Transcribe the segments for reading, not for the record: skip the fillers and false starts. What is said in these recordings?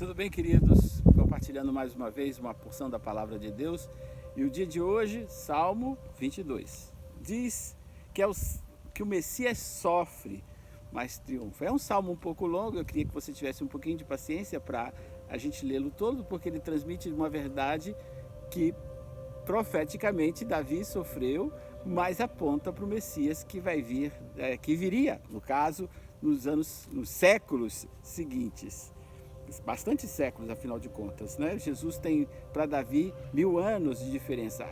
Tudo bem, queridos? Compartilhando mais uma vez uma porção da Palavra de Deus. E o dia de hoje, Salmo 22, diz que o Messias sofre, mas triunfa. É um salmo um pouco longo, eu queria que você tivesse um pouquinho de paciência para a gente lê-lo todo, porque ele transmite uma verdade que profeticamente Davi sofreu, mas aponta para o Messias que vai vir, que viria, no caso, nos séculos seguintes. Bastante séculos, afinal de contas, né? Jesus tem para Davi 1000 anos de diferença.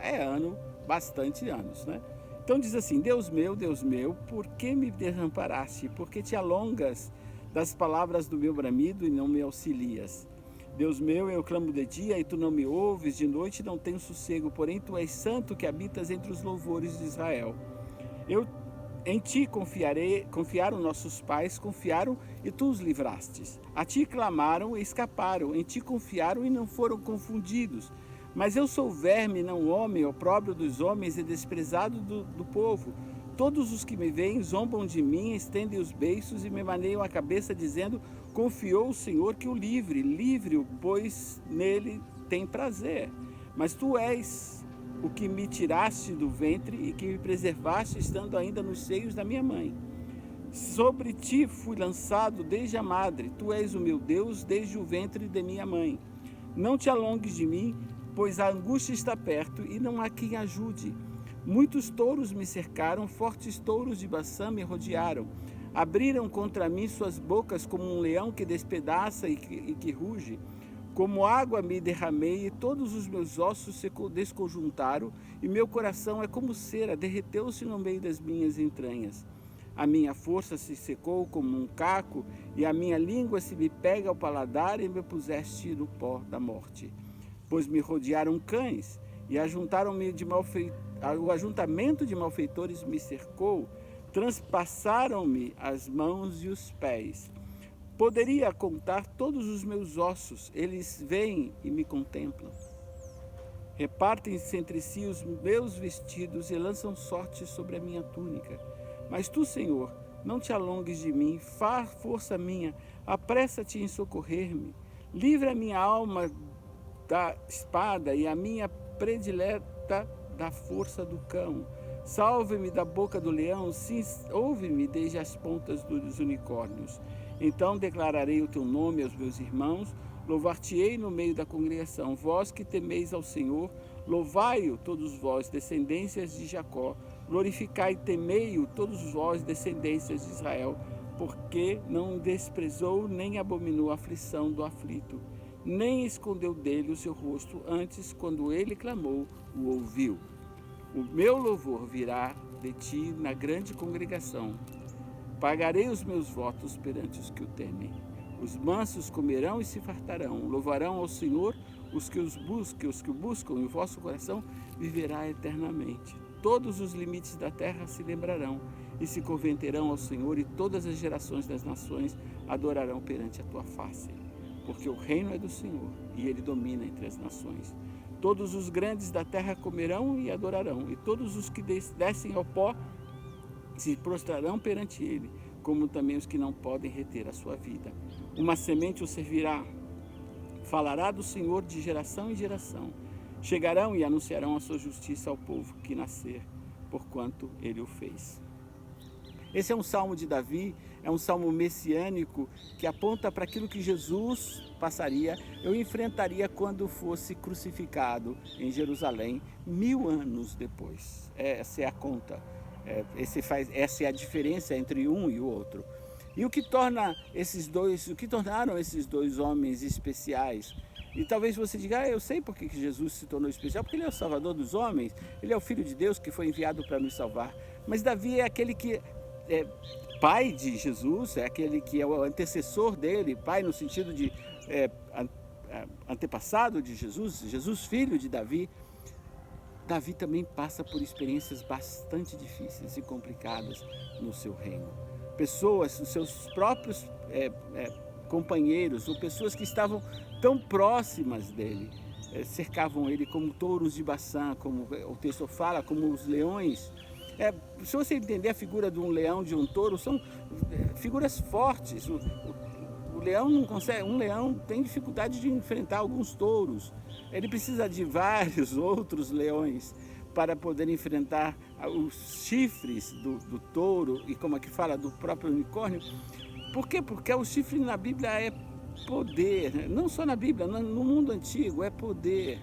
Bastante anos, né? Então diz assim: Deus meu, por que me desamparaste? Por que te alongas das palavras do meu bramido e não me auxilias? Deus meu, eu clamo de dia e tu não me ouves, de noite não tenho sossego, porém tu és santo que habitas entre os louvores de Israel. Em ti confiaram nossos pais, confiaram e tu os livrastes. A ti clamaram e escaparam, em ti confiaram e não foram confundidos. Mas eu sou verme, não homem, opróbrio dos homens e desprezado do povo. Todos os que me veem zombam de mim, estendem os beiços e me maneiam a cabeça, dizendo: confiou o Senhor que o livre-o, pois nele tem prazer. Mas tu és o que me tiraste do ventre e que me preservaste estando ainda nos seios da minha mãe. Sobre ti fui lançado desde a madre, tu és o meu Deus desde o ventre de minha mãe. Não te alongues de mim, pois a angústia está perto e não há quem ajude. Muitos touros me cercaram, fortes touros de Baçã me rodearam. Abriram contra mim suas bocas como um leão que despedaça e que ruge. Como água me derramei e todos os meus ossos se desconjuntaram, e meu coração é como cera, derreteu-se no meio das minhas entranhas. A minha força se secou como um caco, e a minha língua se me pega ao paladar, e me puseste no pó da morte. Pois me rodearam cães, e o ajuntamento de malfeitores me cercou, transpassaram-me as mãos e os pés. Poderia contar todos os meus ossos, eles vêm e me contemplam. Repartem-se entre si os meus vestidos e lançam sorte sobre a minha túnica. Mas tu, Senhor, não te alongues de mim, força minha, apressa-te em socorrer-me. Livra a minha alma da espada e a minha predileta da força do cão. Salve-me da boca do leão, sim, ouve-me desde as pontas dos unicórnios. Então declararei o teu nome aos meus irmãos, louvar-te-ei no meio da congregação. Vós que temeis ao Senhor, louvai-o todos vós, descendências de Jacó. Glorificai e temei-o todos vós, descendências de Israel, porque não desprezou nem abominou a aflição do aflito, nem escondeu dele o seu rosto, antes, quando ele clamou, o ouviu. O meu louvor virá de ti na grande congregação. Pagarei os meus votos perante os que o temem. Os mansos comerão e se fartarão. Louvarão ao Senhor os que o buscam, e o vosso coração viverá eternamente. Todos os limites da terra se lembrarão e se converterão ao Senhor, e todas as gerações das nações adorarão perante a tua face. Porque o reino é do Senhor, e ele domina entre as nações. Todos os grandes da terra comerão e adorarão, e todos os que descem ao pó se prostrarão perante ele, como também os que não podem reter a sua vida. Uma semente o servirá, falará do Senhor de geração em geração. Chegarão e anunciarão a sua justiça ao povo que nascer, porquanto ele o fez. Esse é um salmo de Davi, é um salmo messiânico que aponta para aquilo que Jesus passaria, eu enfrentaria quando fosse crucificado em Jerusalém 1000 anos depois. Essa é a conta. Essa é a diferença entre um e o outro. E o que tornaram esses dois homens especiais? E talvez você diga: eu sei por que Jesus se tornou especial, porque ele é o Salvador dos homens, ele é o Filho de Deus que foi enviado para nos salvar. Mas Davi é aquele que é pai de Jesus, é aquele que é o antecessor dele, pai no sentido de antepassado de Jesus filho de Davi. Davi também passa por experiências bastante difíceis e complicadas no seu reino. Pessoas, os seus próprios companheiros, ou pessoas que estavam tão próximas dele, cercavam ele como touros de Baçã, como o texto fala, como os leões. Se você entender a figura de um leão, de um touro, são figuras fortes. O leão não consegue, um leão tem dificuldade de enfrentar alguns touros. Ele precisa de vários outros leões para poder enfrentar os chifres do touro e, como aqui fala, do próprio unicórnio. Por quê? Porque o chifre na Bíblia é poder, né? Não só na Bíblia, no mundo antigo é poder.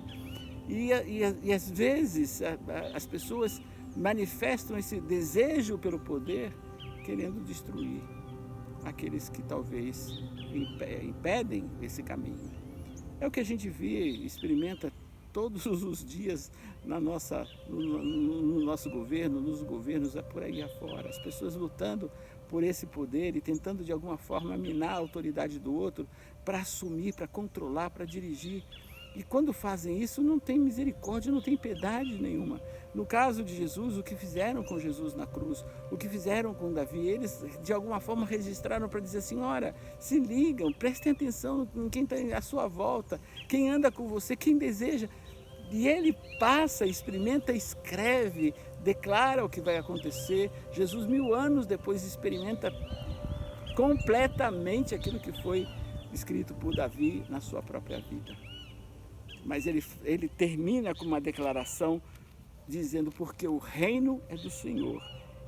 E às vezes as pessoas manifestam esse desejo pelo poder, querendo destruir aqueles que talvez impedem esse caminho. É o que a gente vê, experimenta todos os dias no nosso governo, nos governos por aí afora. As pessoas lutando por esse poder e tentando de alguma forma minar a autoridade do outro para assumir, para controlar, para dirigir. E quando fazem isso, não tem misericórdia, não tem piedade nenhuma. No caso de Jesus, o que fizeram com Jesus na cruz, o que fizeram com Davi, eles de alguma forma registraram para dizer assim, ora, se ligam, prestem atenção em quem está à sua volta, quem anda com você, quem deseja. E ele passa, experimenta, escreve, declara o que vai acontecer. Jesus, 1000 anos depois, experimenta completamente aquilo que foi escrito por Davi na sua própria vida. Mas ele termina com uma declaração dizendo, porque o reino é do Senhor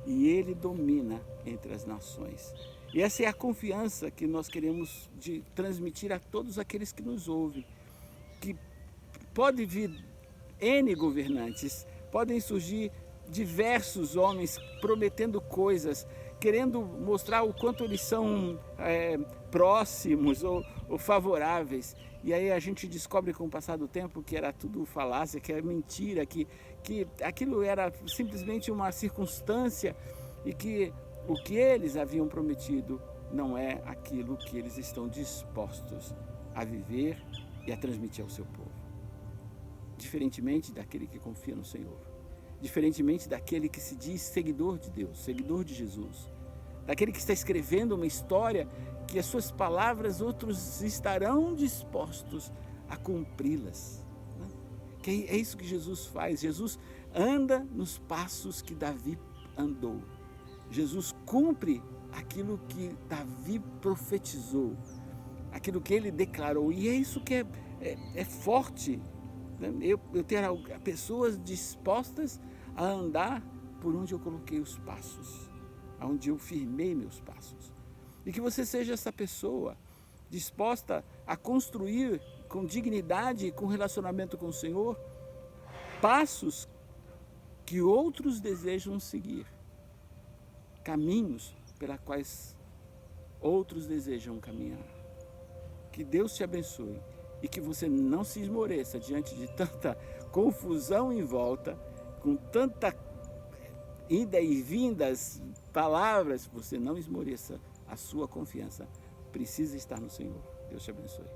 e ele domina entre as nações. E essa é a confiança que nós queremos transmitir a todos aqueles que nos ouvem, que pode vir N governantes, podem surgir diversos homens prometendo coisas, querendo mostrar o quanto eles são próximos ou favoráveis. E aí a gente descobre com o passar do tempo que era tudo falácia, que era mentira, que aquilo era simplesmente uma circunstância e que o que eles haviam prometido não é aquilo que eles estão dispostos a viver e a transmitir ao seu povo. Diferentemente daquele que confia no Senhor, diferentemente daquele que se diz seguidor de Deus, seguidor de Jesus, daquele que está escrevendo uma história que as suas palavras outros estarão dispostos a cumpri-las. Né? Que é isso que Jesus faz. Jesus anda nos passos que Davi andou. Jesus cumpre aquilo que Davi profetizou, aquilo que ele declarou. E é isso que é forte. Né? Eu ter pessoas dispostas a andar por onde eu coloquei os passos, onde eu firmei meus passos. E que você seja essa pessoa disposta a construir com dignidade e com relacionamento com o Senhor passos que outros desejam seguir, caminhos pelos quais outros desejam caminhar. Que Deus te abençoe e que você não se esmoreça diante de tanta confusão em volta, com tanta ida e vindas, palavras, você não esmoreça. A sua confiança precisa estar no Senhor. Deus te abençoe.